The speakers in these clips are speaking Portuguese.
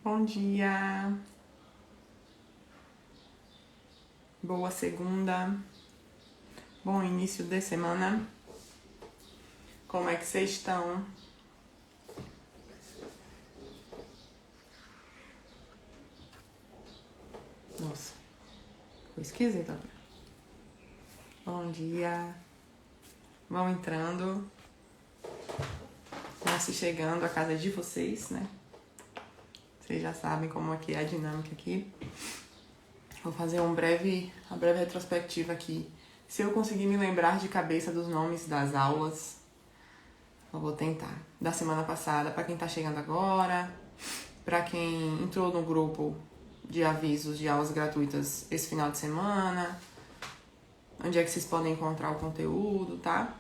Bom dia, boa segunda, bom início de semana. Como é que vocês estão? Nossa, ficou esquisito agora. Bom dia, vão entrando, vão se chegando à casa de vocês, né? Vocês já sabem como é que é a dinâmica aqui. Vou fazer uma breve retrospectiva aqui. Se eu conseguir me lembrar de cabeça dos nomes das aulas, eu vou tentar. Da semana passada, para quem tá chegando agora, para quem entrou no grupo de avisos de aulas gratuitas esse final de semana, onde é que vocês podem encontrar o conteúdo, tá?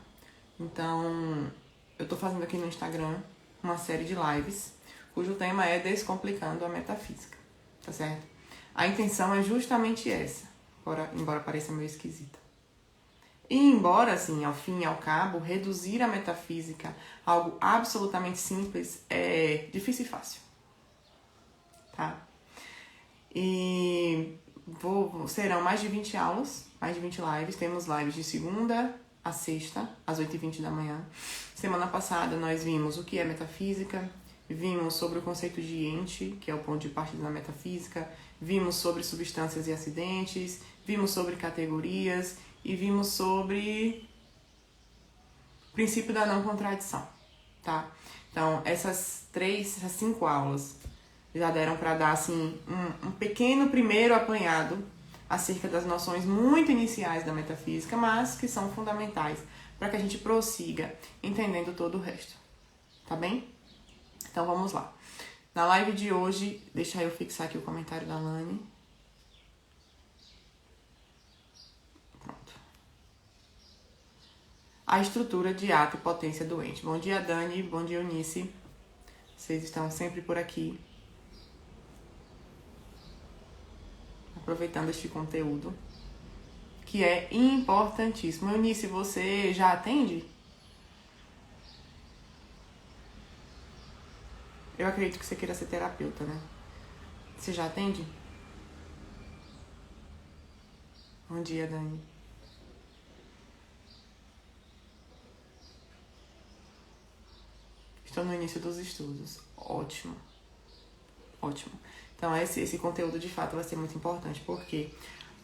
Então, eu tô fazendo aqui no Instagram uma série de lives, cujo tema é Descomplicando a Metafísica, tá certo? A intenção é justamente essa, embora pareça meio esquisita. E embora, assim, ao fim e ao cabo, reduzir a metafísica a algo absolutamente simples é difícil e fácil, tá? E serão mais de 20 aulas, mais de 20 lives. Temos lives de segunda a sexta, às 8h20 da manhã. Semana passada nós vimos o que é metafísica, vimos sobre o conceito de ente, que é o ponto de partida da metafísica, vimos sobre substâncias e acidentes, vimos sobre categorias e vimos sobre o princípio da não contradição, tá? Então, essas 5 aulas já deram para dar assim um pequeno primeiro apanhado acerca das noções muito iniciais da metafísica, mas que são fundamentais para que a gente prossiga entendendo todo o resto, tá bem? Então vamos lá. Na live de hoje, deixa eu fixar aqui o comentário da Lani. Pronto. A estrutura de ato e potência do ente. Bom dia, Dani. Bom dia, Eunice. Vocês estão sempre por aqui, aproveitando este conteúdo, que é importantíssimo. Eunice, você já atende? Eu acredito que você queira ser terapeuta, né? Você já atende? Bom dia, Dani. Estou no início dos estudos. Ótimo. Ótimo. Então, esse conteúdo, de fato, vai ser muito importante, porque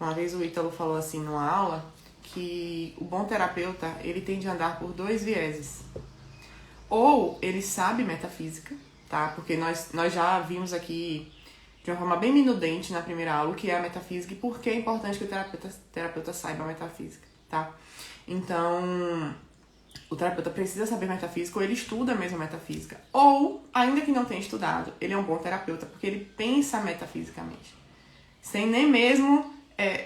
uma vez o Ítalo falou assim numa aula que o bom terapeuta, ele tem de andar por 2 vieses. Ou ele sabe metafísica, tá? Porque nós já vimos aqui de uma forma bem minudente na primeira aula o que é a metafísica e por que é importante que o terapeuta saiba a metafísica, tá? Então, o terapeuta precisa saber metafísica ou ele estuda mesmo metafísica. Ou, ainda que não tenha estudado, ele é um bom terapeuta porque ele pensa metafisicamente. Sem nem mesmo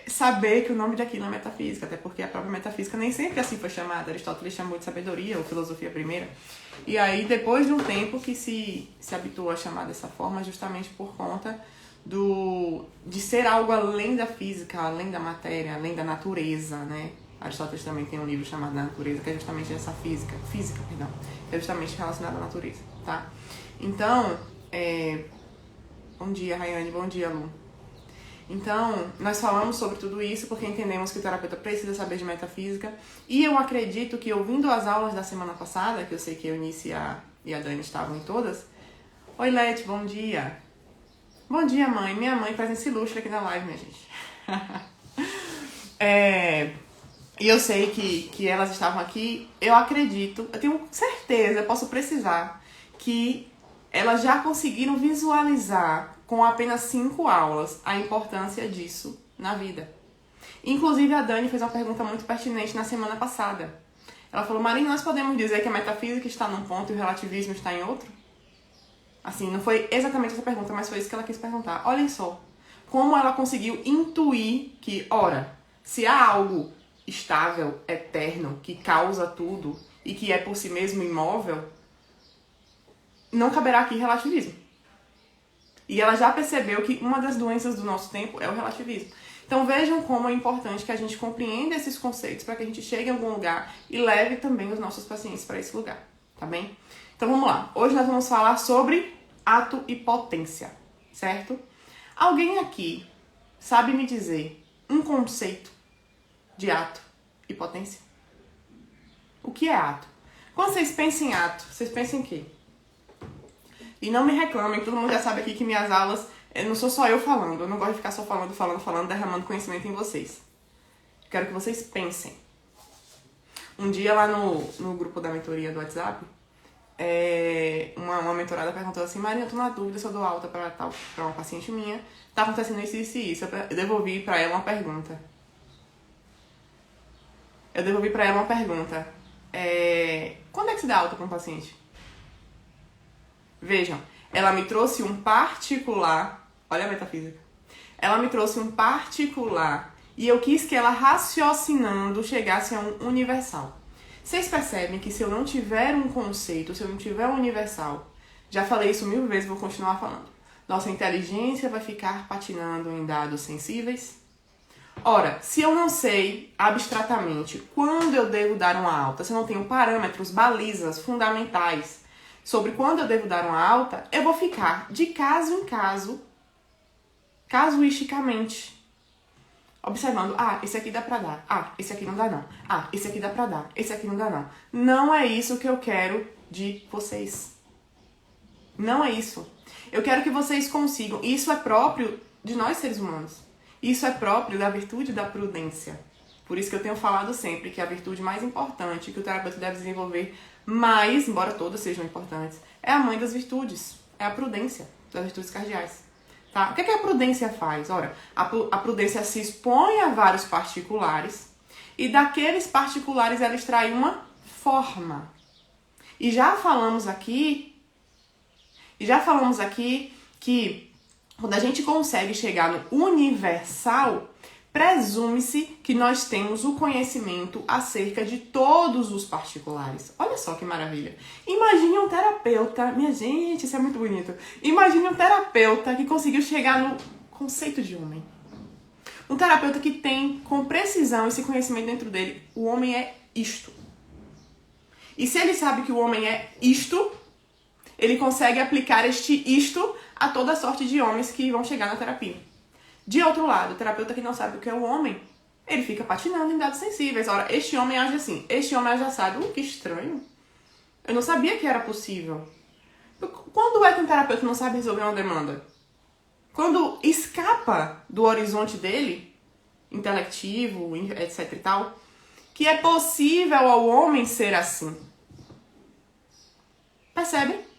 saber que o nome daquilo é metafísica, até porque a própria metafísica nem sempre assim foi chamada. Aristóteles chamou de sabedoria ou filosofia primeira. E aí, depois de um tempo que se habituou a chamar dessa forma, justamente por conta de ser algo além da física, além da matéria, além da natureza, né? Aristóteles também tem um livro chamado Da Natureza, que é justamente essa física, que é justamente relacionada à natureza, tá? Então, bom dia, Rayane, bom dia, Lu. Então, nós falamos sobre tudo isso porque entendemos que o terapeuta precisa saber de metafísica. E eu acredito que, ouvindo as aulas da semana passada, que eu sei que a Eunice e a Dani estavam em todas. Oi, Lete, bom dia. Bom dia, mãe. Minha mãe presença ilustre aqui na live, minha gente. E eu sei que elas estavam aqui. Eu acredito, eu tenho certeza, eu posso precisar, que elas já conseguiram visualizar com apenas 5 aulas a importância disso na vida. Inclusive, a Dani fez uma pergunta muito pertinente na semana passada. Ela falou: Marina, nós podemos dizer que a metafísica está num ponto e o relativismo está em outro? Assim, não foi exatamente essa pergunta, mas foi isso que ela quis perguntar. Olhem só, como ela conseguiu intuir que, ora, se há algo estável, eterno, que causa tudo e que é por si mesmo imóvel, não caberá aqui relativismo. E ela já percebeu que uma das doenças do nosso tempo é o relativismo. Então vejam como é importante que a gente compreenda esses conceitos para que a gente chegue em algum lugar e leve também os nossos pacientes para esse lugar, tá bem? Então vamos lá. Hoje nós vamos falar sobre ato e potência. certo? Alguém aqui sabe me dizer um conceito de ato e potência? O que é ato? Quando vocês pensam em ato, vocês pensam em quê? E não me reclamem, todo mundo já sabe aqui que minhas aulas, não sou só eu falando, eu não gosto de ficar só falando, derramando conhecimento em vocês. Quero que vocês pensem. Um dia lá no grupo da mentoria do WhatsApp, uma mentorada perguntou assim: Marina, eu tô na dúvida se eu dou alta pra uma paciente minha, tá acontecendo isso e isso. Eu devolvi pra ela uma pergunta. Quando é que se dá alta pra um paciente? Vejam, ela me trouxe um particular, olha a metafísica. Ela me trouxe um particular e eu quis que ela, raciocinando, chegasse a um universal. Vocês percebem que se eu não tiver um conceito, se eu não tiver um universal, já falei isso 1000 vezes, vou continuar falando, nossa inteligência vai ficar patinando em dados sensíveis? Ora, se eu não sei abstratamente quando eu devo dar uma alta, se eu não tenho parâmetros, balizas fundamentais sobre quando eu devo dar uma alta, eu vou ficar de caso em caso, casuisticamente, observando, esse aqui dá pra dar, esse aqui não dá não, esse aqui dá pra dar, esse aqui não dá não. Não é isso que eu quero de vocês. Não é isso. Eu quero que vocês consigam, isso é próprio de nós seres humanos. Isso é próprio da virtude da prudência. Por isso que eu tenho falado sempre que a virtude mais importante que o terapeuta deve desenvolver mais, embora todas sejam importantes, é a mãe das virtudes. É a prudência das virtudes cardeais. Tá? O que é que a prudência faz? Ora, a prudência se expõe a vários particulares e daqueles particulares ela extrai uma forma. E já falamos aqui que quando a gente consegue chegar no universal, presume-se que nós temos o conhecimento acerca de todos os particulares. Olha só que maravilha. Imagine um terapeuta, minha gente, isso é muito bonito. Imagine um terapeuta que conseguiu chegar no conceito de homem. Um terapeuta que tem com precisão esse conhecimento dentro dele. O homem é isto. E se ele sabe que o homem é isto, ele consegue aplicar este isto a toda sorte de homens que vão chegar na terapia. De outro lado, o terapeuta que não sabe o que é o homem, ele fica patinando em dados sensíveis. Ora, este homem age assim, este homem age assado. Que estranho. Eu não sabia que era possível. Quando é que um terapeuta não sabe resolver uma demanda? Quando escapa do horizonte dele, intelectivo, etc e tal, que é possível ao homem ser assim. Percebe?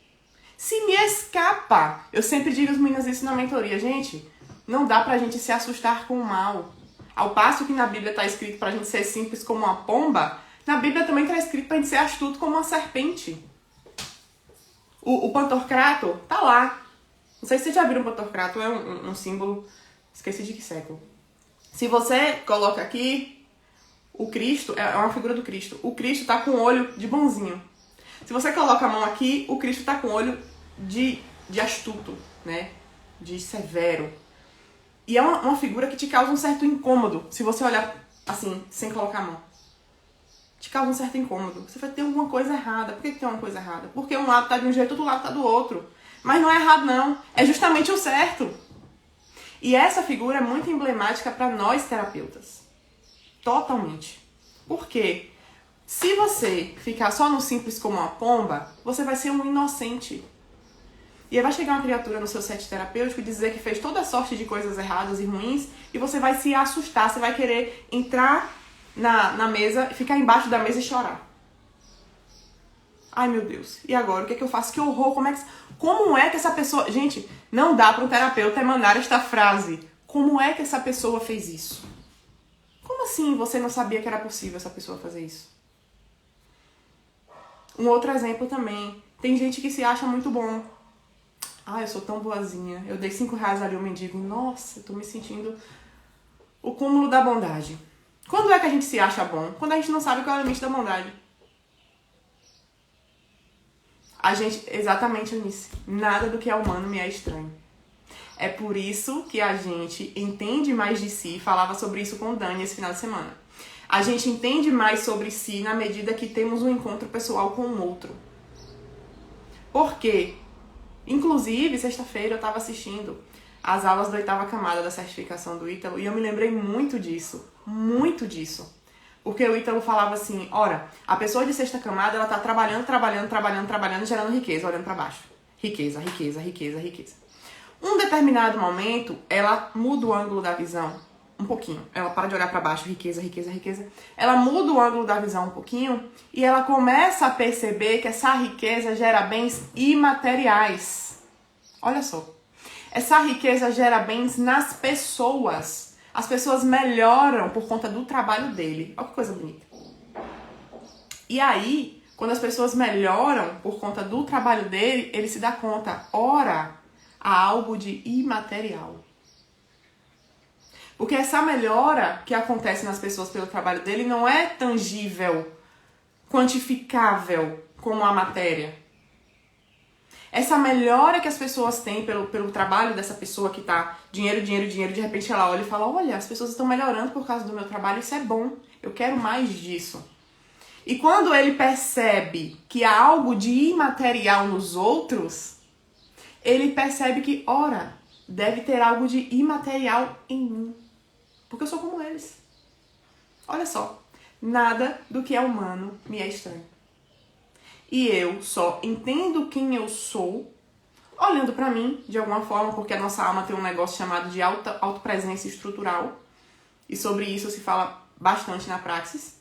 Se me escapa, eu sempre digo às meninas isso na mentoria, gente, não dá pra gente se assustar com o mal. Ao passo que na Bíblia tá escrito pra gente ser simples como uma pomba, na Bíblia também tá escrito pra gente ser astuto como uma serpente. O Pantocrator tá lá. Não sei se vocês já viram o Pantocrator, é um símbolo, esqueci de que século. Se você coloca aqui, o Cristo, é uma figura do Cristo. O Cristo tá com o olho de bonzinho. Se você coloca a mão aqui, o Cristo tá com o olho de astuto, né? De severo. E é uma figura que te causa um certo incômodo, se você olhar assim, sem colocar a mão. Te causa um certo incômodo. Você vai ter alguma coisa errada. Por que tem uma coisa errada? Porque um lado tá de um jeito, outro lado tá do outro. Mas não é errado, não. É justamente o certo. E essa figura é muito emblemática para nós terapeutas. Totalmente. Por quê? Se você ficar só no simples como uma pomba, você vai ser um inocente. E aí vai chegar uma criatura no seu set terapêutico e dizer que fez toda sorte de coisas erradas e ruins e você vai se assustar, você vai querer entrar na mesa, ficar embaixo da mesa e chorar. Ai, meu Deus. E agora? O que é que eu faço? Que horror. Como é que essa pessoa... Gente, não dá para um terapeuta emanar esta frase. Como é que essa pessoa fez isso? Como assim você não sabia que era possível essa pessoa fazer isso? Um outro exemplo também. Tem gente que se acha muito bom. Eu sou tão boazinha. Eu dei 5 reais ali ao mendigo. Nossa, eu tô me sentindo o cúmulo da bondade. Quando é que a gente se acha bom? Quando a gente não sabe qual é o limite da bondade. Exatamente, Eunice. Nada do que é humano me é estranho. É por isso que a gente entende mais de si. Falava sobre isso com o Dani esse final de semana. A gente entende mais sobre si na medida que temos um encontro pessoal com o outro. Por quê? Inclusive, sexta-feira eu estava assistindo as aulas da 8ª camada da certificação do Ítalo e eu me lembrei muito disso. Muito disso. Porque o Ítalo falava assim, ora, a pessoa de 6ª camada, ela tá trabalhando, gerando riqueza, olhando para baixo. Riqueza, riqueza, riqueza, riqueza. Um determinado momento, ela muda o ângulo da visão um pouquinho. Ela para de olhar para baixo, riqueza, riqueza, riqueza. Ela muda o ângulo da visão um pouquinho e ela começa a perceber que essa riqueza gera bens imateriais. Olha só. Essa riqueza gera bens nas pessoas. As pessoas melhoram por conta do trabalho dele. Olha que coisa bonita. E aí, quando as pessoas melhoram por conta do trabalho dele, ele se dá conta, ora, há algo de imaterial. Porque essa melhora que acontece nas pessoas pelo trabalho dele não é tangível, quantificável como a matéria. Essa melhora que as pessoas têm pelo trabalho dessa pessoa que tá dinheiro, dinheiro, dinheiro, de repente ela olha e fala, olha, as pessoas estão melhorando por causa do meu trabalho, isso é bom, eu quero mais disso. E quando ele percebe que há algo de imaterial nos outros, ele percebe que, ora, deve ter algo de imaterial em mim. Porque eu sou como eles. Olha só, nada do que é humano me é estranho. E eu só entendo quem eu sou olhando pra mim, de alguma forma, porque a nossa alma tem um negócio chamado de autopresença estrutural. E sobre isso se fala bastante na praxis.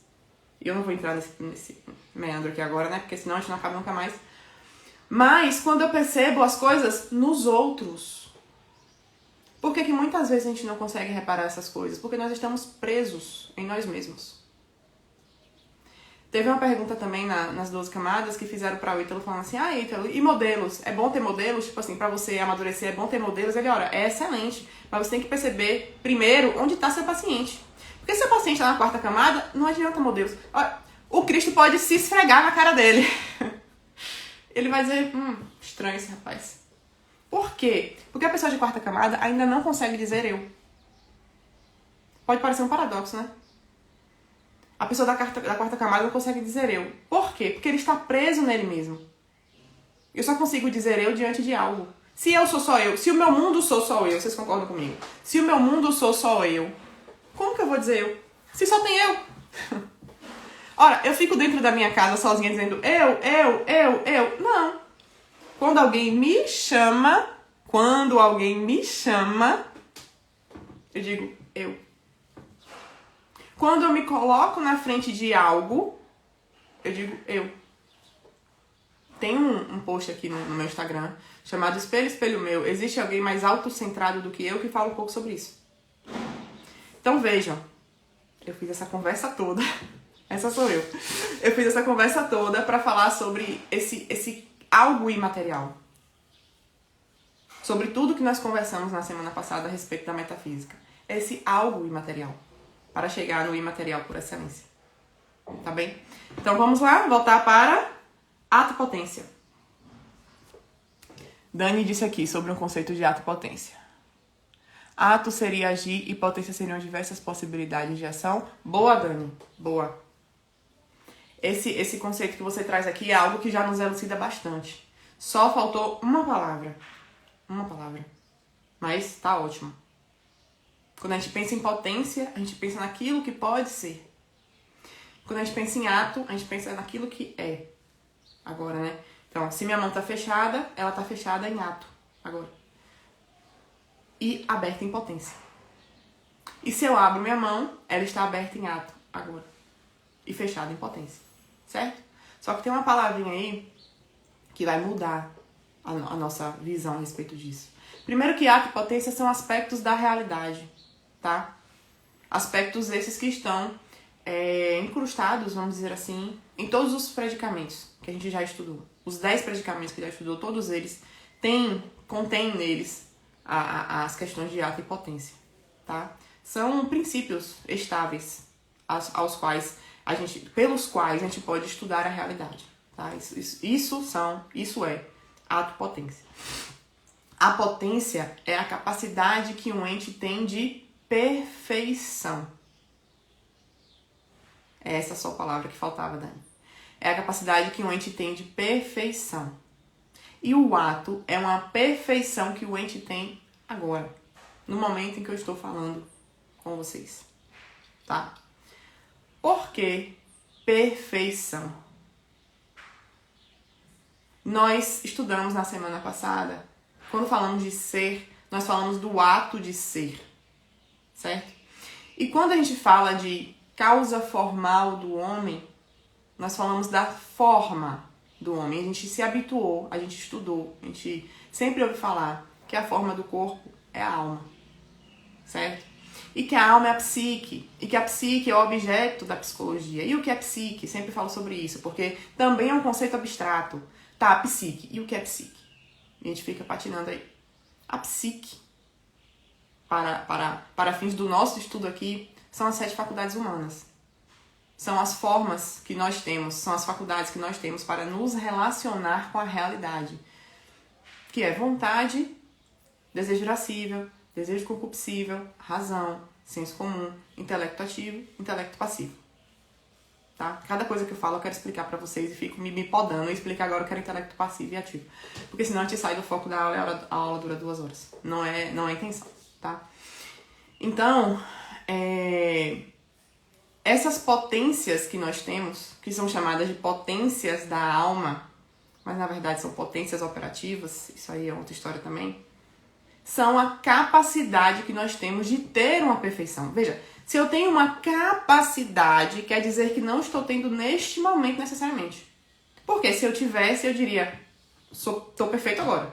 E eu não vou entrar nesse meandro aqui agora, né? Porque senão a gente não acaba nunca mais. Mas quando eu percebo as coisas nos outros. Por que muitas vezes a gente não consegue reparar essas coisas? Porque nós estamos presos em nós mesmos. Teve uma pergunta também nas 12 camadas que fizeram para o Ítalo, falando assim, Ítalo, e modelos? É bom ter modelos? Tipo assim, para você amadurecer, é bom ter modelos? Ele, olha, é excelente, mas você tem que perceber primeiro onde está seu paciente. Porque se o paciente está na 4ª camada, não adianta modelos. Olha, o Cristo pode se esfregar na cara dele. Ele vai dizer, estranho esse rapaz. Por quê? Porque a pessoa de 4ª camada ainda não consegue dizer eu. Pode parecer um paradoxo, né? A pessoa da 4ª camada não consegue dizer eu. Por quê? Porque ele está preso nele mesmo. Eu só consigo dizer eu diante de algo. Se eu sou só eu, se o meu mundo sou só eu, vocês concordam comigo? Se o meu mundo sou só eu, como que eu vou dizer eu? Se só tem eu. Ora, eu fico dentro da minha casa sozinha dizendo eu. Não. Quando alguém me chama, eu digo eu. Quando eu me coloco na frente de algo, eu digo eu. Tem um post aqui no meu Instagram chamado Espelho, Espelho Meu. Existe alguém mais autocentrado do que eu que fala um pouco sobre isso. Então vejam, eu fiz essa conversa toda. Essa sou eu. Eu fiz essa conversa toda para falar sobre esse algo imaterial. Sobre tudo que nós conversamos na semana passada a respeito da metafísica. Esse algo imaterial. Para chegar no imaterial por excelência. Tá bem? Então vamos lá, voltar para ato-potência. Dani disse aqui sobre um conceito de ato-potência. Ato seria agir e potência seriam diversas possibilidades de ação. Boa, Dani. Boa. Esse conceito que você traz aqui é algo que já nos elucida bastante. Só faltou uma palavra. Uma palavra. Mas tá ótimo. Quando a gente pensa em potência, a gente pensa naquilo que pode ser. Quando a gente pensa em ato, a gente pensa naquilo que é. Agora, né? Então, se minha mão tá fechada, ela tá fechada em ato. Agora. E aberta em potência. E se eu abro minha mão, ela está aberta em ato. Agora. E fechada em potência. Certo? Só que tem uma palavrinha aí que vai mudar a nossa visão a respeito disso. Primeiro que ato e potência são aspectos da realidade. Tá? Aspectos esses que estão incrustados, vamos dizer assim, em todos os predicamentos que a gente já estudou. Os 10 predicamentos que já estudou, todos eles contêm neles as questões de ato e potência. Tá? São princípios estáveis pelos quais a gente pode estudar a realidade. Tá? Isso é ato e potência. A potência é a capacidade que um ente tem de perfeição. É essa só palavra que faltava, Dani. É a capacidade que um ente tem de perfeição. E o ato é uma perfeição que o ente tem agora, no momento em que eu estou falando com vocês, tá? Por que perfeição? Nós estudamos na semana passada, quando falamos de ser, nós falamos do ato de ser, certo? E quando a gente fala de causa formal do homem, nós falamos da forma do homem. A gente se habituou, a gente estudou, a gente sempre ouve falar que a forma do corpo é a alma, certo? E que a alma é a psique, e que a psique é o objeto da psicologia. E o que é psique? Sempre falo sobre isso, porque também é um conceito abstrato. Tá, a psique. E o que é psique? A gente fica patinando aí. A psique, para fins do nosso estudo aqui, são as 7 faculdades humanas. São as formas que nós temos, são as faculdades que nós temos para nos relacionar com a realidade. Que é vontade, desejo irascível, desejo concupiscível, razão, senso comum, intelecto ativo, intelecto passivo. Tá? Cada coisa que eu falo eu quero explicar pra vocês e fico me podando e explicar agora eu quero intelecto passivo e ativo. Porque senão a gente sai do foco da aula e a aula dura 2 horas. Não é a intenção, tá? Então, essas potências que nós temos, que são chamadas de potências da alma, mas na verdade são potências operativas, isso aí é outra história também, são a capacidade que nós temos de ter uma perfeição. Veja, se eu tenho uma capacidade, quer dizer que não estou tendo neste momento necessariamente. Porque se eu tivesse, eu diria, estou perfeito agora.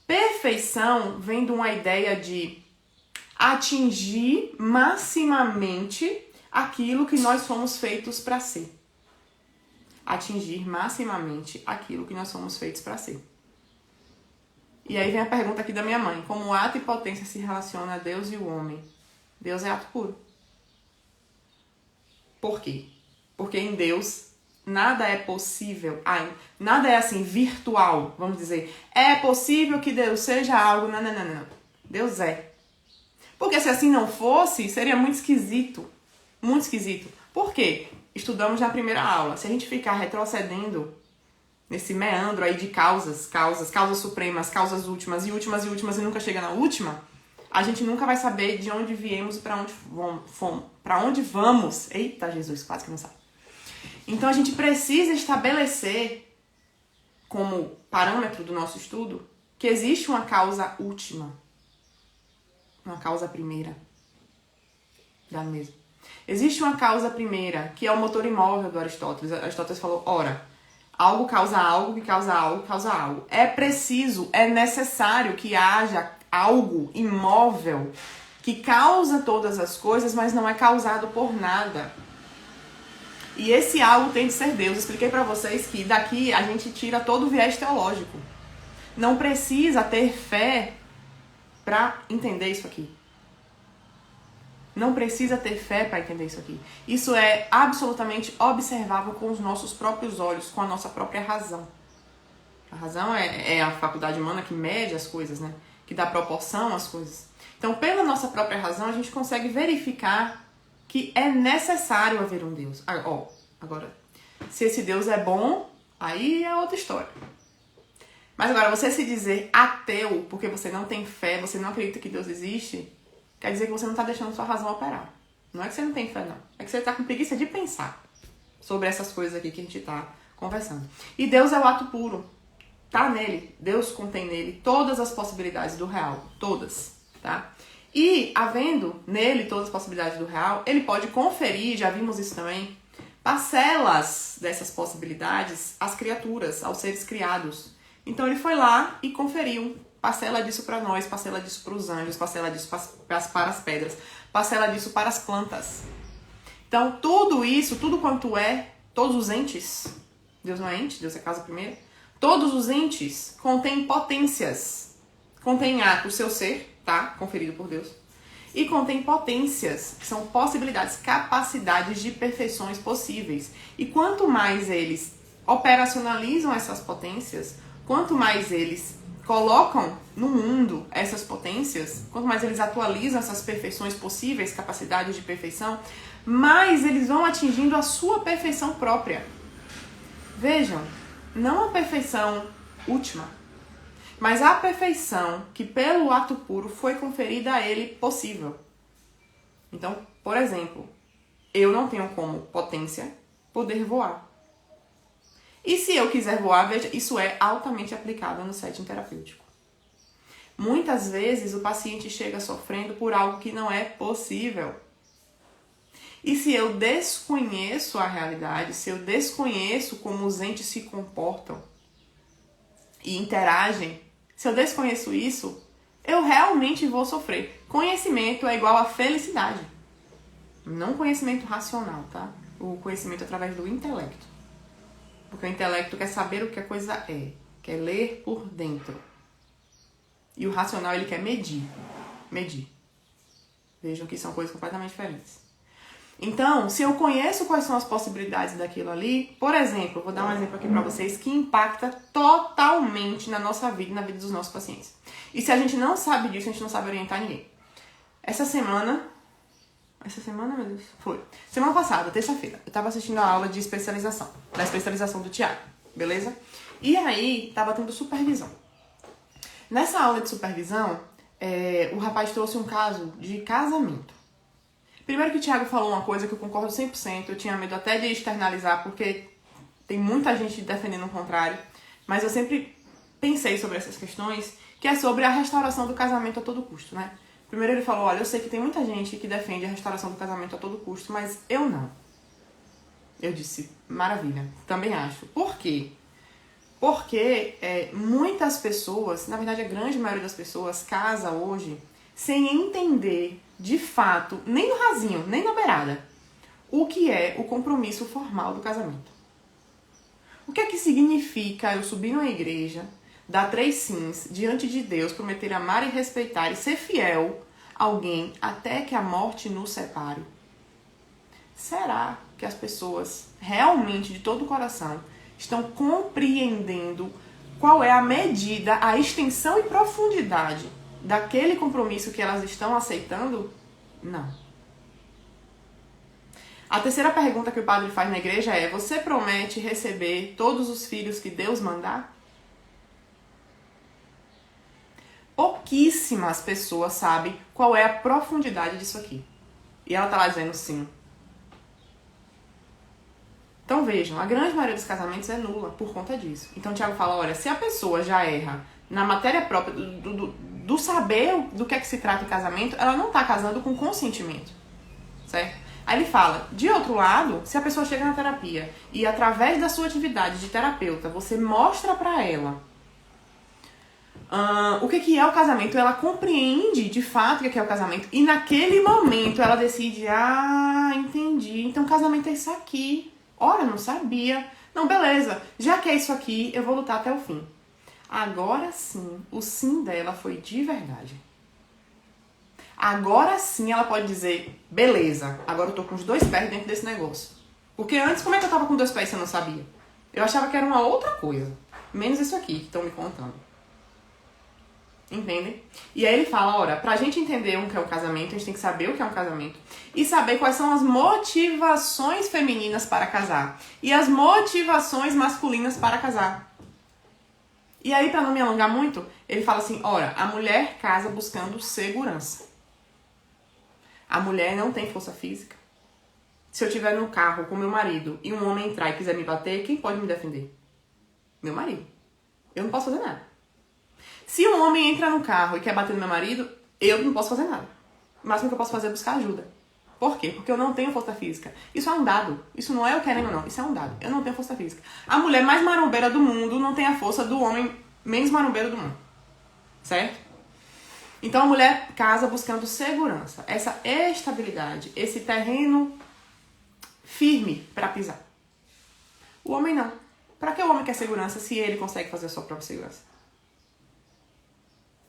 Perfeição vem de uma ideia de atingir maximamente aquilo que nós fomos feitos para ser. Atingir maximamente aquilo que nós fomos feitos para ser. E aí vem a pergunta aqui da minha mãe. Como ato e potência se relacionam a Deus e o homem? Deus é ato puro. Por quê? Porque em Deus nada é possível. Nada é assim virtual, vamos dizer. É possível que Deus seja algo. Não. Deus é. Porque se assim não fosse, seria muito esquisito. Muito esquisito. Por quê? Estudamos na primeira aula. Se a gente ficar retrocedendo nesse meandro aí de causas supremas, causas últimas e últimas e nunca chega na última, a gente nunca vai saber de onde viemos e para onde vamos. Eita, Jesus, quase que não sabe. Então a gente precisa estabelecer como parâmetro do nosso estudo que existe uma causa última, uma causa primeira. Dá mesmo. Existe uma causa primeira, que é o motor imóvel do Aristóteles. Aristóteles falou, ora, algo causa algo, que causa algo, causa algo. É preciso, é necessário que haja algo imóvel que causa todas as coisas, mas não é causado por nada. E esse algo tem de ser Deus. Expliquei pra vocês que daqui a gente tira todo o viés teológico. Não precisa ter fé pra entender isso aqui. Não precisa ter fé para entender isso aqui. Isso é absolutamente observável com os nossos próprios olhos, com a nossa própria razão. A razão é a faculdade humana que mede as coisas, né? Que dá proporção às coisas. Então, pela nossa própria razão, a gente consegue verificar que é necessário haver um Deus. Agora, se esse Deus é bom, aí é outra história. Mas agora, você se dizer ateu porque você não tem fé, você não acredita que Deus existe, quer dizer que você não está deixando sua razão operar. Não é que você não tem fé, não. É que você está com preguiça de pensar sobre essas coisas aqui que a gente está conversando. E Deus é o ato puro. Tá nele. Deus contém nele todas as possibilidades do real. Todas. Tá? E, havendo nele todas as possibilidades do real, ele pode conferir, já vimos isso também, parcelas dessas possibilidades às criaturas, aos seres criados. Então ele foi lá e conferiu. Parcela disso para nós, parcela disso para os anjos, parcela disso para as pedras, parcela disso para as plantas. Então, tudo isso, tudo quanto é, todos os entes, Deus não é ente, Deus é causa primeira, todos os entes contêm potências, contêm o seu ser, tá? Conferido por Deus, e contém potências, que são possibilidades, capacidades de perfeições possíveis. E quanto mais eles operacionalizam essas potências, quanto mais eles colocam no mundo essas potências, quanto mais eles atualizam essas perfeições possíveis, capacidades de perfeição, mais eles vão atingindo a sua perfeição própria. Vejam, não a perfeição última. Mas a perfeição que pelo ato puro foi conferida a ele possível. Então, por exemplo, eu não tenho como potência poder voar. E se eu quiser voar, veja, isso é altamente aplicável no setting terapêutico. Muitas vezes o paciente chega sofrendo por algo que não é possível. E se eu desconheço a realidade, se eu desconheço como os entes se comportam e interagem, se eu desconheço isso, eu realmente vou sofrer. Conhecimento é igual a felicidade. Não conhecimento racional, tá? O conhecimento através do intelecto. Porque o intelecto quer saber o que a coisa é. Quer ler por dentro. E o racional, ele quer medir. Medir. Vejam que são coisas completamente diferentes. Então, se eu conheço quais são as possibilidades daquilo ali, por exemplo, vou dar um exemplo aqui pra vocês que impacta totalmente na nossa vida e na vida dos nossos pacientes. E se a gente não sabe disso, a gente não sabe orientar ninguém. Essa semana, meu Deus, foi. Semana passada, terça-feira, eu tava assistindo a aula de especialização, da especialização do Thiago, beleza? E aí, tava tendo supervisão. Nessa aula de supervisão, o rapaz trouxe um caso de casamento. Primeiro que o Thiago falou uma coisa que eu concordo 100%, eu tinha medo até de externalizar, porque tem muita gente defendendo o contrário, mas eu sempre pensei sobre essas questões, que é sobre a restauração do casamento a todo custo, né? Primeiro ele falou, olha, eu sei que tem muita gente que defende a restauração do casamento a todo custo, mas eu não. Eu disse, maravilha, também acho. Por quê? Porque muitas pessoas, na verdade a grande maioria das pessoas, casa hoje sem entender, de fato, nem no rasinho, nem na beirada, o que é o compromisso formal do casamento. O que é que significa eu subir numa igreja, dar 3 sims diante de Deus, prometer amar e respeitar e ser fiel a alguém até que a morte nos separe? Será que as pessoas realmente, de todo o coração, estão compreendendo qual é a medida, a extensão e profundidade daquele compromisso que elas estão aceitando? Não. A terceira pergunta que o padre faz na igreja é: você promete receber todos os filhos que Deus mandar? Pouquíssimas pessoas sabem qual é a profundidade disso aqui. E ela tá lá dizendo sim. Então vejam, a grande maioria dos casamentos é nula por conta disso. Então o Thiago fala, olha, se a pessoa já erra na matéria própria do saber do que é que se trata em casamento, ela não tá casando com consentimento, certo? Aí ele fala, de outro lado, se a pessoa chega na terapia e através da sua atividade de terapeuta, você mostra pra ela o que é o casamento, ela compreende de fato o que é o casamento e naquele momento ela decide, entendi, então casamento é isso aqui. Ora, não sabia. Não, beleza, já que é isso aqui, eu vou lutar até o fim. Agora sim, o sim dela foi de verdade. Agora sim ela pode dizer, beleza, agora eu tô com os 2 pés dentro desse negócio. Porque antes, como é que eu tava com 2 pés se eu não sabia? Eu achava que era uma outra coisa. Menos isso aqui que estão me contando. Entendem? E aí ele fala, olha, pra gente entender o que é um casamento, a gente tem que saber o que é um casamento e saber quais são as motivações femininas para casar e as motivações masculinas para casar. E aí, pra não me alongar muito, ele fala assim, olha, a mulher casa buscando segurança. A mulher não tem força física. Se eu estiver no carro com meu marido e um homem entrar e quiser me bater, quem pode me defender? Meu marido. Eu não posso fazer nada. Se um homem entra no carro e quer bater no meu marido, eu não posso fazer nada. O máximo que eu posso fazer é buscar ajuda. Por quê? Porque eu não tenho força física. Isso é um dado. Isso não é eu querendo ou não. Isso é um dado. Eu não tenho força física. A mulher mais marombeira do mundo não tem a força do homem menos marombeiro do mundo. Certo? Então a mulher casa buscando segurança. Essa estabilidade. Esse terreno firme para pisar. O homem não. Para que o homem quer segurança se ele consegue fazer a sua própria segurança?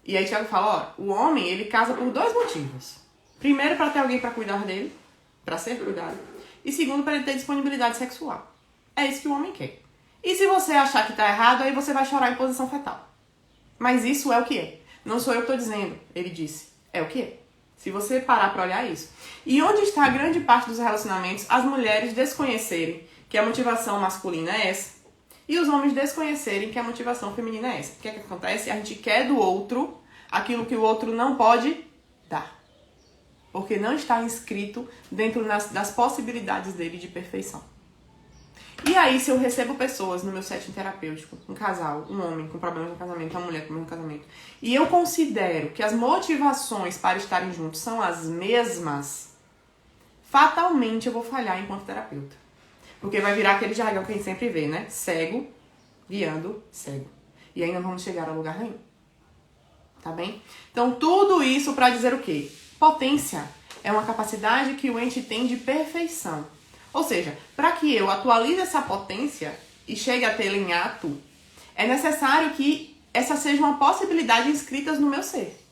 E aí Thiago fala, ó, o homem, ele casa por 2 motivos. Primeiro, para ter alguém para cuidar dele, para ser cuidado. E segundo, para ele ter disponibilidade sexual. É isso que o homem quer. E se você achar que tá errado, aí você vai chorar em posição fetal. Mas isso é o que é. Não sou eu que tô dizendo, ele disse. É o que é. Se você parar para olhar isso. E onde está a grande parte dos relacionamentos, as mulheres desconhecerem que a motivação masculina é essa E os homens desconhecerem que a motivação feminina é essa. O que é que acontece? A gente quer do outro aquilo que o outro não pode dar. Porque não está inscrito dentro das possibilidades dele de perfeição. E aí, se eu recebo pessoas no meu setting terapêutico, um casal, um homem com problemas no casamento, uma mulher com problemas no casamento, e eu considero que as motivações para estarem juntos são as mesmas, fatalmente eu vou falhar enquanto terapeuta. Porque vai virar aquele jargão que a gente sempre vê, né? Cego, guiando cego. E aí não vamos chegar a lugar nenhum. Tá bem? Então, tudo isso para dizer o quê? Potência é uma capacidade que o ente tem de perfeição. Ou seja, para que eu atualize essa potência e chegue a tê-la em ato, é necessário que essa seja uma possibilidade inscrita no meu ser.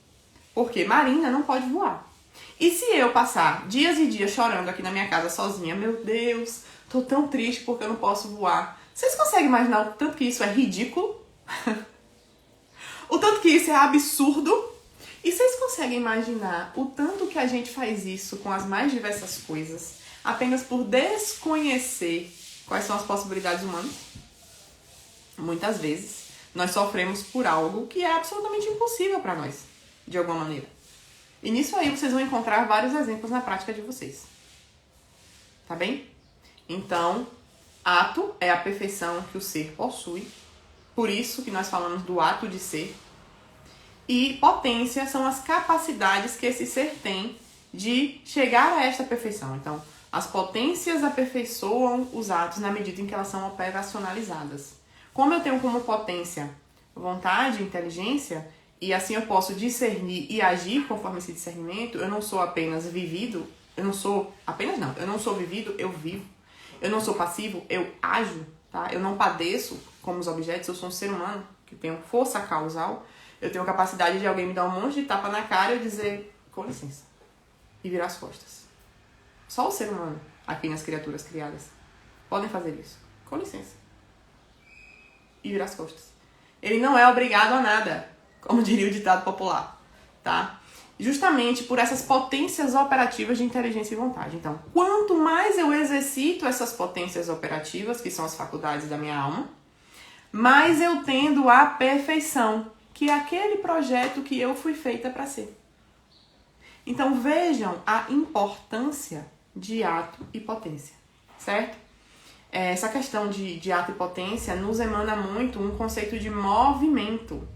Porque Marina não pode voar. E se eu passar dias e dias chorando aqui na minha casa sozinha, meu Deus, tô tão triste porque eu não posso voar. Vocês conseguem imaginar o tanto que isso é ridículo? O tanto que isso é absurdo? E vocês conseguem imaginar o tanto que a gente faz isso com as mais diversas coisas, apenas por desconhecer quais são as possibilidades humanas? Muitas vezes, nós sofremos por algo que é absolutamente impossível para nós, de alguma maneira. E nisso aí vocês vão encontrar vários exemplos na prática de vocês. Tá bem? Então, ato é a perfeição que o ser possui. Por isso que nós falamos do ato de ser. E potência são as capacidades que esse ser tem de chegar a esta perfeição. Então, as potências aperfeiçoam os atos na medida em que elas são operacionalizadas. Como eu tenho como potência vontade, inteligência, e assim eu posso discernir e agir conforme esse discernimento, eu não sou apenas vivido, eu não sou vivido, eu vivo. Eu não sou passivo, eu ajo, tá? Eu não padeço como os objetos, eu sou um ser humano que tenho força causal. Eu tenho a capacidade de alguém me dar um monte de tapa na cara e eu dizer, com licença, e virar as costas. Só o ser humano, apenas criaturas criadas, podem fazer isso. Com licença. E virar as costas. Ele não é obrigado a nada, como diria o ditado popular, tá? Justamente por essas potências operativas de inteligência e vontade. Então, quanto mais eu exercito essas potências operativas, que são as faculdades da minha alma, mais eu tendo a perfeição, que é aquele projeto que eu fui feita para ser. Então, vejam a importância de ato e potência, certo? Essa questão de ato e potência nos emana muito um conceito de movimento.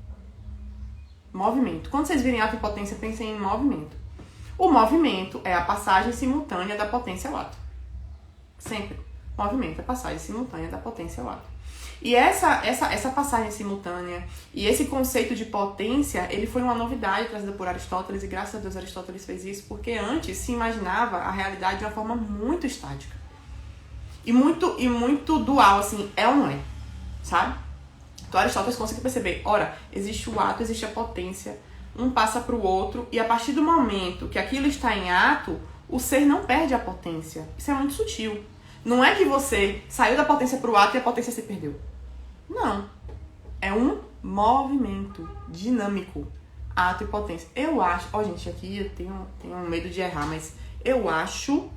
Movimento. Quando vocês virem ato e potência, pensem em movimento. O movimento é a passagem simultânea da potência ao ato. Sempre. Movimento é a passagem simultânea da potência ao ato. E essa passagem simultânea e esse conceito de potência, ele foi uma novidade trazida por Aristóteles, e graças a Deus Aristóteles fez isso, porque antes se imaginava a realidade de uma forma muito estática. E muito dual, assim, é ou não é, sabe? Então Aristóteles consegue perceber, ora, existe o ato, existe a potência, um passa para o outro, e a partir do momento que aquilo está em ato, o ser não perde a potência. Isso é muito sutil. Não é que você saiu da potência para o ato e a potência se perdeu. Não. É um movimento dinâmico. Ato e potência. Eu acho... gente, aqui eu tenho medo de errar, mas eu acho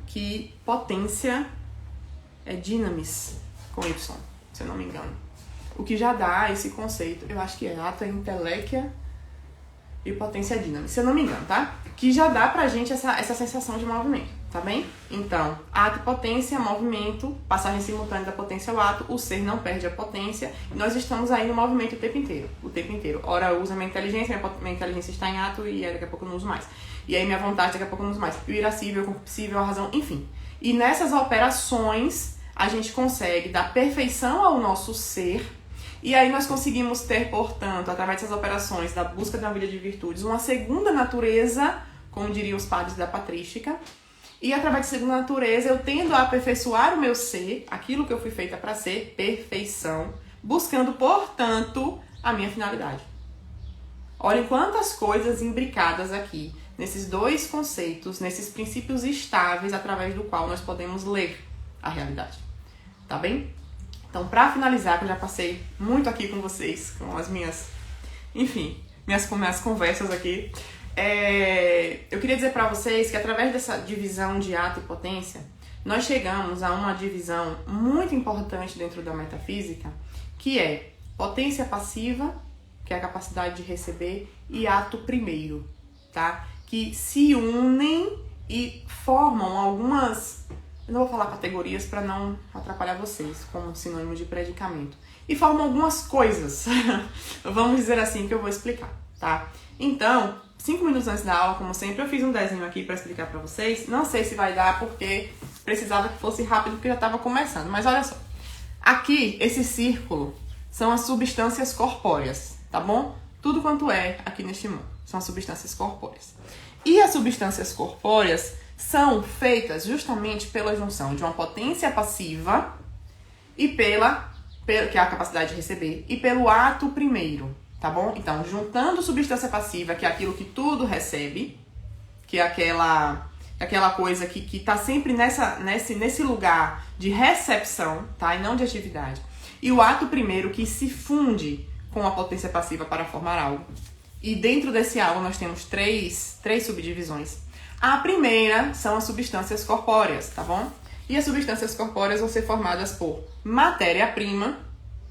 que potência é dinamis, com Y, se eu não me engano. O que já dá esse conceito, eu acho que é ato é inteléquia e potência é dinamis, se eu não me engano, tá? Que já dá pra gente essa sensação de movimento, tá bem? Então, ato e potência, movimento, passagem simultânea da potência ao ato, o ser não perde a potência, e nós estamos aí no movimento o tempo inteiro. Ora, eu uso a minha inteligência está em ato e daqui a pouco eu não uso mais. E aí minha vontade, daqui a pouco eu não uso mais. O irascível, o concupiscível, a razão, enfim. E nessas operações, a gente consegue dar perfeição ao nosso ser. E aí nós conseguimos ter, portanto, através dessas operações da busca de uma vida de virtudes, uma segunda natureza, como diriam os padres da patrística. E através de segunda natureza, eu tendo a aperfeiçoar o meu ser, aquilo que eu fui feita para ser, perfeição, buscando, portanto, a minha finalidade. Olhem quantas coisas imbricadas aqui, nesses dois conceitos, nesses princípios estáveis, através do qual nós podemos ler a realidade. Tá bem? Então, para finalizar, que eu já passei muito aqui com vocês, com as minhas conversas aqui, eu queria dizer para vocês que através dessa divisão de ato e potência, nós chegamos a uma divisão muito importante dentro da metafísica, que é potência passiva, que é a capacidade de receber, e ato primeiro, tá? Que se unem e formam algumas, eu não vou falar categorias para não atrapalhar vocês, como sinônimo de predicamento, e formam algumas coisas, vamos dizer assim, que eu vou explicar, tá? Então, 5 minutos antes da aula, como sempre, eu fiz um desenho aqui para explicar para vocês. Não sei se vai dar, porque precisava que fosse rápido, porque já estava começando. Mas olha só. Aqui, esse círculo são as substâncias corpóreas, tá bom? Tudo quanto é aqui neste mundo são as substâncias corpóreas. E as substâncias corpóreas são feitas justamente pela junção de uma potência passiva e que é a capacidade de receber, e pelo ato primeiro. Tá bom? Então, juntando substância passiva, que é aquilo que tudo recebe, que é aquela coisa que tá sempre nesse lugar de recepção, tá? E não de atividade. E o ato primeiro, que se funde com a potência passiva para formar algo. E dentro desse algo nós temos três subdivisões. A primeira são as substâncias corpóreas, tá bom? E as substâncias corpóreas vão ser formadas por matéria-prima,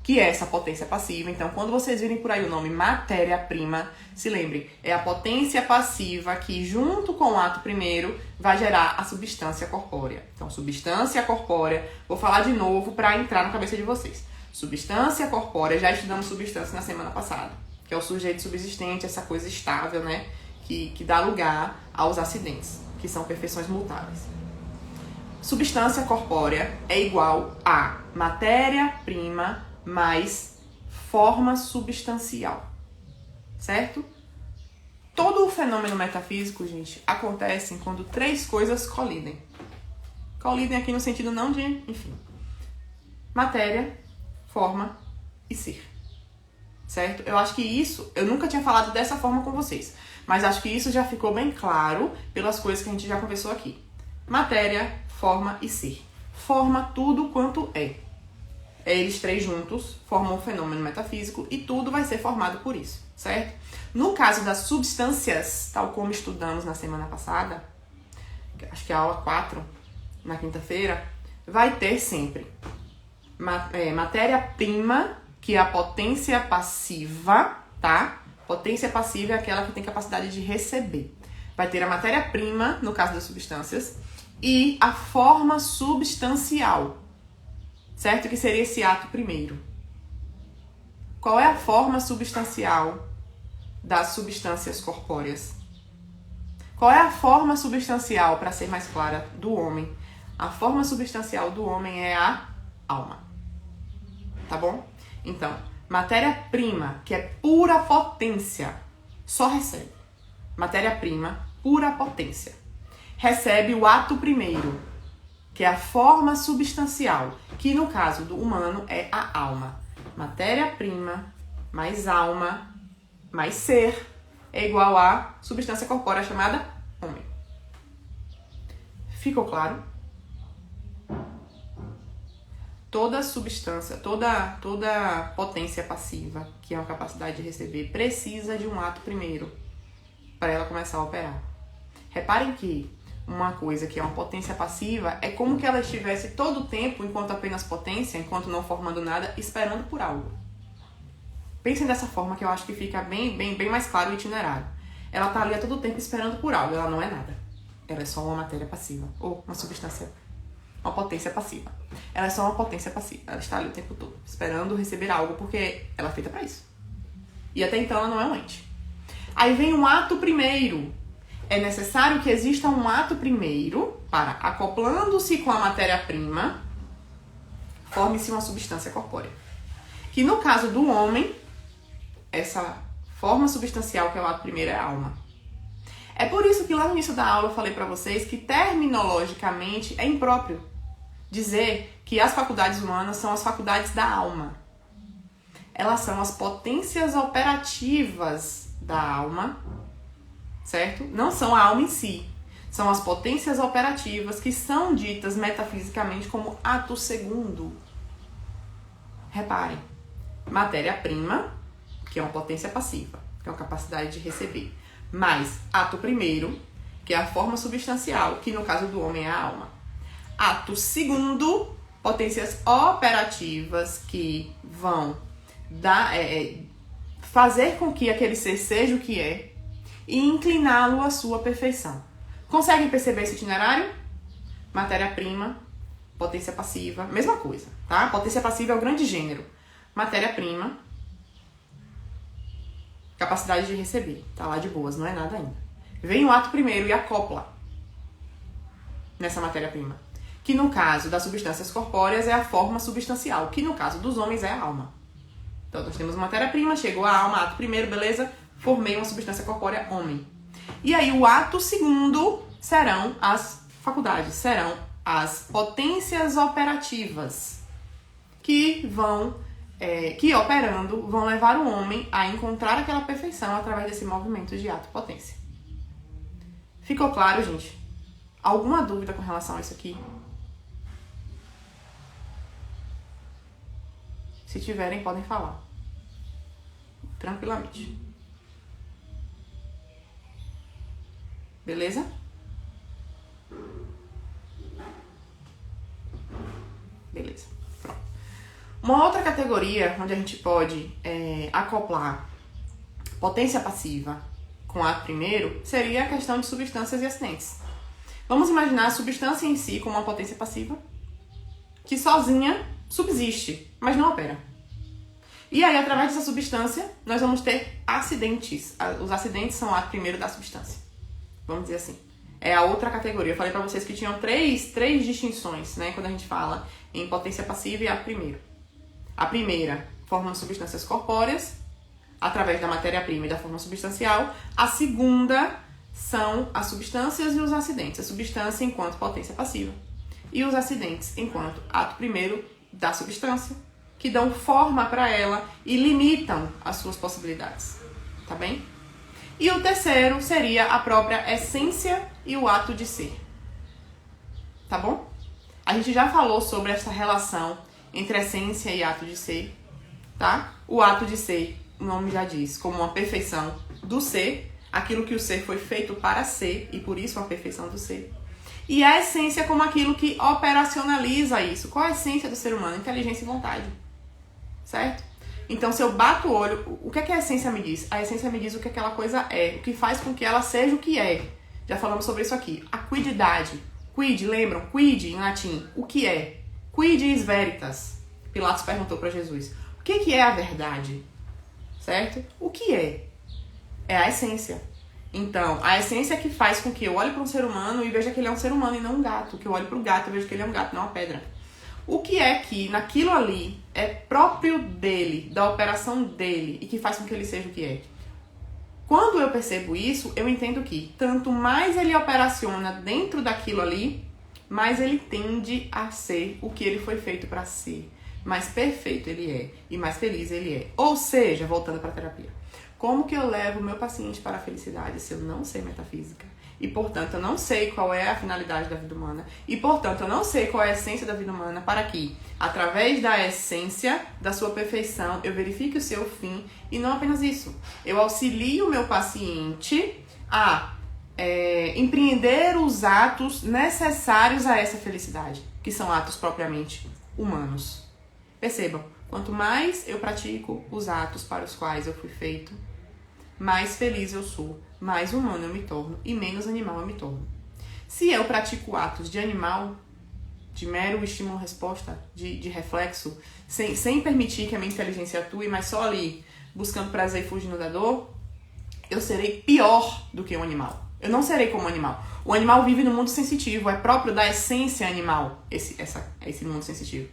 que é essa potência passiva. Então, quando vocês virem por aí o nome matéria-prima, se lembrem, é a potência passiva que, junto com o ato primeiro, vai gerar a substância corpórea. Então, substância corpórea, vou falar de novo para entrar na cabeça de vocês. Substância corpórea, já estudamos substância na semana passada, que é o sujeito subsistente, essa coisa estável, né, que dá lugar aos acidentes, que são perfeições mutáveis. Substância corpórea é igual a matéria-prima mais forma substancial, certo? Todo o fenômeno metafísico, gente, acontece quando 3 coisas colidem. Colidem aqui no sentido não de, enfim, matéria, forma e ser, certo? Eu acho que isso, eu nunca tinha falado dessa forma com vocês, mas acho que isso já ficou bem claro pelas coisas que a gente já conversou aqui. Matéria, forma e ser. Forma tudo quanto é. Eles 3 juntos formam um fenômeno metafísico e tudo vai ser formado por isso, certo? No caso das substâncias, tal como estudamos na semana passada, acho que é a aula 4, na quinta-feira, vai ter sempre matéria-prima, que é a potência passiva, tá? Potência passiva é aquela que tem capacidade de receber. Vai ter a matéria-prima, no caso das substâncias, e a forma substancial, certo? Que seria esse ato primeiro. Qual é a forma substancial das substâncias corpóreas? Qual é a forma substancial, para ser mais clara, do homem? A forma substancial do homem é a alma. Tá bom? Então, matéria-prima, que é pura potência, só recebe. Matéria-prima, pura potência. Recebe o ato primeiro, que é a forma substancial, que no caso do humano é a alma. Matéria-prima mais alma mais ser é igual a substância corpórea chamada homem. Ficou claro? Toda substância, toda potência passiva, que é uma capacidade de receber, precisa de um ato primeiro para ela começar a operar. Reparem que uma coisa que é uma potência passiva é como que ela estivesse todo o tempo, enquanto apenas potência, enquanto não formando nada, esperando por algo. Pensem dessa forma que eu acho que fica bem mais claro o itinerário. Ela está ali a todo tempo esperando por algo, ela não é nada. Ela é só uma matéria passiva, ou uma substância, uma potência passiva. Ela é só uma potência passiva, ela está ali o tempo todo, esperando receber algo, porque ela é feita para isso. E até então ela não é um ente. Aí vem um ato primeiro. É necessário que exista um ato primeiro para, acoplando-se com a matéria-prima, forme-se uma substância corpórea. Que no caso do homem, essa forma substancial que é o ato primeiro é a alma. É por isso que lá no início da aula eu falei para vocês que terminologicamente é impróprio dizer que as faculdades humanas são as faculdades da alma. Elas são as potências operativas da alma, certo? Não são a alma em si. São as potências operativas que são ditas metafisicamente como ato segundo. Reparem. Matéria-prima, que é uma potência passiva, que é uma capacidade de receber. Mais ato primeiro, que é a forma substancial, que no caso do homem é a alma. Ato segundo, potências operativas que vão fazer com que aquele ser seja o que é e incliná-lo à sua perfeição. Conseguem perceber esse itinerário? Matéria-prima, potência passiva, mesma coisa, tá? Potência passiva é o grande gênero. Matéria-prima, capacidade de receber, tá lá de boas, não é nada ainda. Vem o ato primeiro e acopla nessa matéria-prima, que no caso das substâncias corpóreas é a forma substancial, que no caso dos homens é a alma. Então nós temos matéria-prima, chegou a alma, ato primeiro, beleza? Formei uma substância corpórea, homem. E aí o ato segundo serão as faculdades, serão as potências operativas que operando vão levar o homem a encontrar aquela perfeição através desse movimento de ato-potência. Ficou claro, gente? Alguma dúvida com relação a isso aqui? Se tiverem, podem falar. Tranquilamente. Beleza? Beleza. Pronto. Uma outra categoria onde a gente pode acoplar potência passiva com ato primeiro seria a questão de substâncias e acidentes. Vamos imaginar a substância em si como uma potência passiva que sozinha subsiste, mas não opera. E aí, através dessa substância, nós vamos ter acidentes. Os acidentes são o ato primeiro da substância. Vamos dizer assim. É a outra categoria. Eu falei pra vocês que tinham três distinções, né? Quando a gente fala em potência passiva e ato primeiro. A primeira forma substâncias corpóreas, através da matéria-prima e da forma substancial. A segunda são as substâncias e os acidentes. A substância enquanto potência passiva. E os acidentes enquanto ato primeiro da substância, que dão forma para ela e limitam as suas possibilidades. Tá bem? E o terceiro seria a própria essência e o ato de ser. Tá bom? A gente já falou sobre essa relação entre essência e ato de ser, tá? O ato de ser, o nome já diz, como uma perfeição do ser, aquilo que o ser foi feito para ser, e por isso a perfeição do ser. E a essência como aquilo que operacionaliza isso. Qual a essência do ser humano? Inteligência e vontade. Certo? Então, se eu bato o olho, o que é que a essência me diz? A essência me diz o que aquela coisa é, o que faz com que ela seja o que é. Já falamos sobre isso aqui. A quididade. Quid, lembram? Quid, em latim. O que é? Quidis veritas. Pilatos perguntou para Jesus. O que é a verdade? Certo? O que é? É a essência. Então, a essência que faz com que eu olhe para um ser humano e veja que ele é um ser humano e não um gato. Que eu olhe para o gato e veja que ele é um gato, não uma pedra. O que é que naquilo ali é próprio dele, da operação dele, e que faz com que ele seja o que é? Quando eu percebo isso, eu entendo que tanto mais ele operaciona dentro daquilo ali, mais ele tende a ser o que ele foi feito para ser. Mais perfeito ele é e mais feliz ele é. Ou seja, voltando para a terapia, como que eu levo o meu paciente para a felicidade se eu não sei metafísica? E, portanto, eu não sei qual é a finalidade da vida humana. E, portanto, eu não sei qual é a essência da vida humana para que, através da essência da sua perfeição, eu verifique o seu fim. E não apenas isso. Eu auxilio o meu paciente a empreender os atos necessários a essa felicidade, que são atos propriamente humanos. Percebam, quanto mais eu pratico os atos para os quais eu fui feito, mais feliz eu sou, mais humano eu me torno e menos animal eu me torno. Se eu pratico atos de animal, de mero estímulo-resposta, de reflexo, sem permitir que a minha inteligência atue, mas só ali buscando prazer e fugindo da dor, eu serei pior do que um animal. Eu não serei como um animal. O animal vive no mundo sensitivo, é próprio da essência animal esse mundo sensitivo.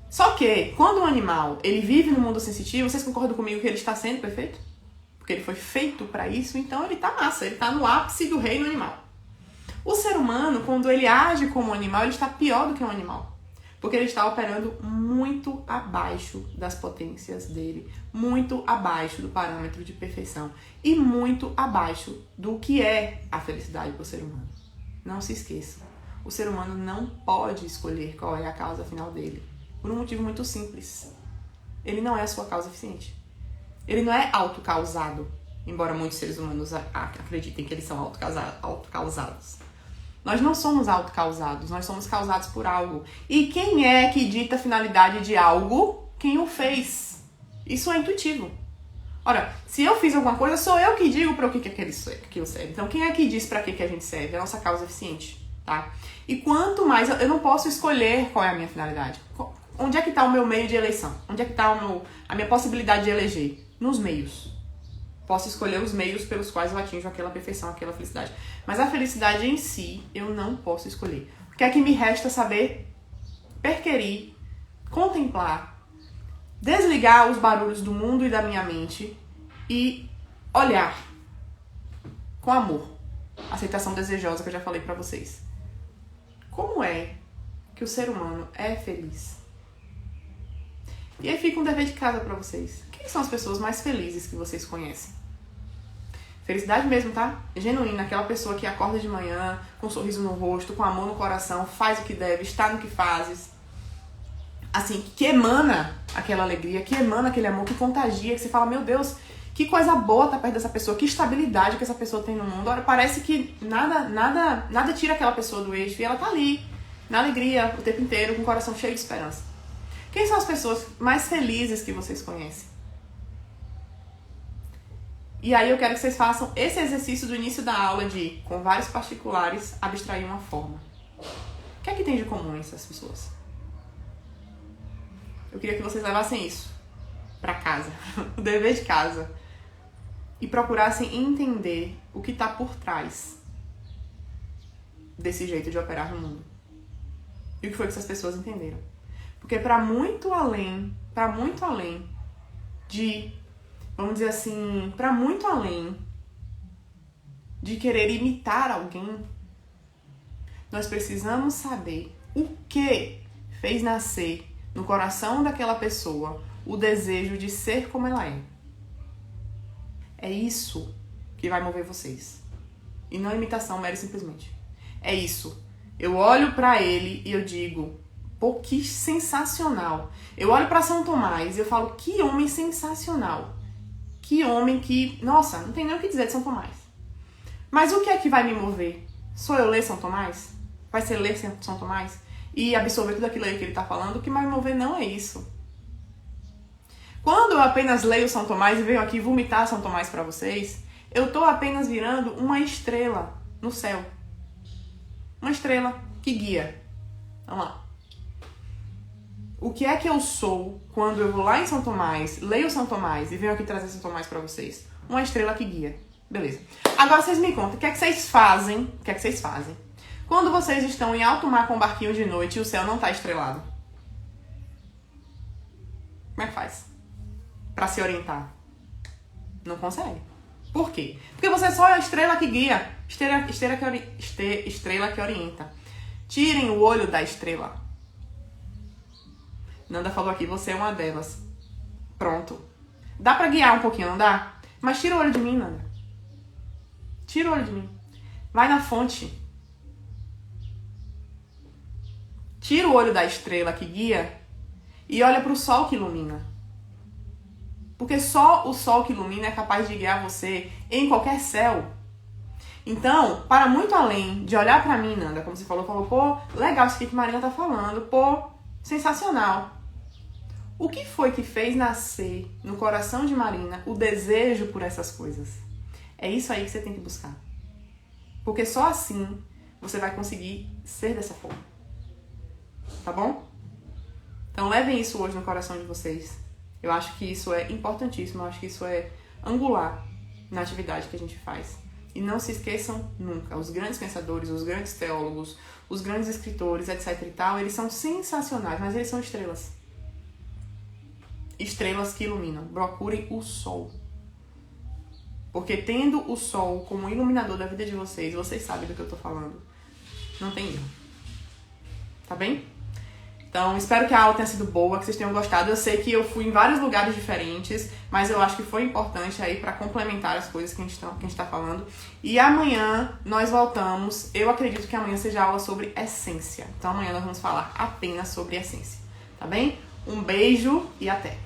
Só que, quando um animal ele vive no mundo sensitivo, vocês concordam comigo que ele está sendo perfeito? Porque ele foi feito para isso, então ele tá massa, ele tá no ápice do reino animal. O ser humano, quando ele age como um animal, ele está pior do que um animal. Porque ele está operando muito abaixo das potências dele, muito abaixo do parâmetro de perfeição e muito abaixo do que é a felicidade para o ser humano. Não se esqueça, o ser humano não pode escolher qual é a causa final dele, por um motivo muito simples. Ele não é a sua causa eficiente. Ele não é autocausado, embora muitos seres humanos acreditem que eles são autocausados. Nós não somos autocausados, nós somos causados por algo. E quem é que dita a finalidade de algo? Quem o fez. Isso é intuitivo. Ora, se eu fiz alguma coisa, sou eu que digo para o que aquilo serve. Então, quem é que diz para que a gente serve? É a nossa causa eficiente, tá? E quanto mais, eu não posso escolher qual é a minha finalidade. Onde é que está o meu meio de eleição? Onde é que está a minha possibilidade de eleger? Nos meios. Posso escolher os meios pelos quais eu atinjo aquela perfeição, aquela felicidade. Mas a felicidade em si, eu não posso escolher. O que é que me resta saber? Perquirir, contemplar, desligar os barulhos do mundo e da minha mente e olhar com amor. Aceitação desejosa que eu já falei pra vocês. Como é que o ser humano é feliz? E aí fica um dever de casa pra vocês. Quem são as pessoas mais felizes que vocês conhecem? Felicidade mesmo, tá? Genuína, aquela pessoa que acorda de manhã com um sorriso no rosto, com amor no coração, faz o que deve, está no que fazes. Assim, que emana aquela alegria, que emana aquele amor, que contagia, que você fala, meu Deus, que coisa boa tá perto dessa pessoa, que estabilidade que essa pessoa tem no mundo. Ora, parece que nada tira aquela pessoa do eixo e ela tá ali, na alegria, o tempo inteiro, com o coração cheio de esperança. Quem são as pessoas mais felizes que vocês conhecem? E aí eu quero que vocês façam esse exercício do início da aula de, com vários particulares, abstrair uma forma. O que é que tem de comum essas pessoas? Eu queria que vocês levassem isso pra casa, o dever de casa, e procurassem entender o que está por trás desse jeito de operar no mundo. E o que foi que essas pessoas entenderam? Porque para muito além de, vamos dizer assim, para muito além de querer imitar alguém, nós precisamos saber o que fez nascer no coração daquela pessoa o desejo de ser como ela é. É isso que vai mover vocês. E não a imitação, mera e simplesmente. É isso. Eu olho pra ele e eu digo, pô, que sensacional. Eu olho pra São Tomás e eu falo, que homem sensacional. Que homem que... Nossa, não tem nem o que dizer de São Tomás. Mas o que é que vai me mover? Sou eu ler São Tomás? Vai ser ler São Tomás? E absorver tudo aquilo aí que ele tá falando? O que vai me mover não é isso. Quando eu apenas leio São Tomás e venho aqui vomitar São Tomás pra vocês, eu tô apenas virando uma estrela no céu. Uma estrela que guia. Vamos lá. O que é que eu sou quando eu vou lá em São Tomás, leio São Tomás e venho aqui trazer São Tomás pra vocês? Uma estrela que guia. Beleza. Agora vocês me contam, o que é que vocês fazem? O que é que vocês fazem quando vocês estão em alto mar com um barquinho de noite e o céu não tá estrelado? Como é que faz? Pra se orientar? Não consegue. Por quê? Porque você só é a estrela que guia. Estrela que orienta. Tirem o olho da estrela. Nanda falou aqui, você é uma delas. Pronto. Dá pra guiar um pouquinho, não dá? Mas tira o olho de mim, Nanda. Tira o olho de mim. Vai na fonte. Tira o olho da estrela que guia e olha pro sol que ilumina. Porque só o sol que ilumina é capaz de guiar você em qualquer céu. Então, para muito além de olhar pra mim, Nanda, como você falou, pô, legal isso que Marina tá falando, pô, sensacional. O que foi que fez nascer no coração de Marina o desejo por essas coisas? É isso aí que você tem que buscar. Porque só assim você vai conseguir ser dessa forma. Tá bom? Então levem isso hoje no coração de vocês. Eu acho que isso é importantíssimo, eu acho que isso é angular na atividade que a gente faz. E não se esqueçam nunca, os grandes pensadores, os grandes teólogos, os grandes escritores, etc e tal, eles são sensacionais, mas eles são estrelas. Estrelas que iluminam. Procurem o sol. Porque tendo o sol como iluminador da vida de vocês, vocês sabem do que eu tô falando. Não tem erro. Tá bem? Então, espero que a aula tenha sido boa, que vocês tenham gostado. Eu sei que eu fui em vários lugares diferentes, mas eu acho que foi importante aí para complementar as coisas que a gente tá falando. E amanhã nós voltamos. Eu acredito que amanhã seja aula sobre essência. Então, amanhã nós vamos falar apenas sobre essência. Tá bem? Um beijo e até!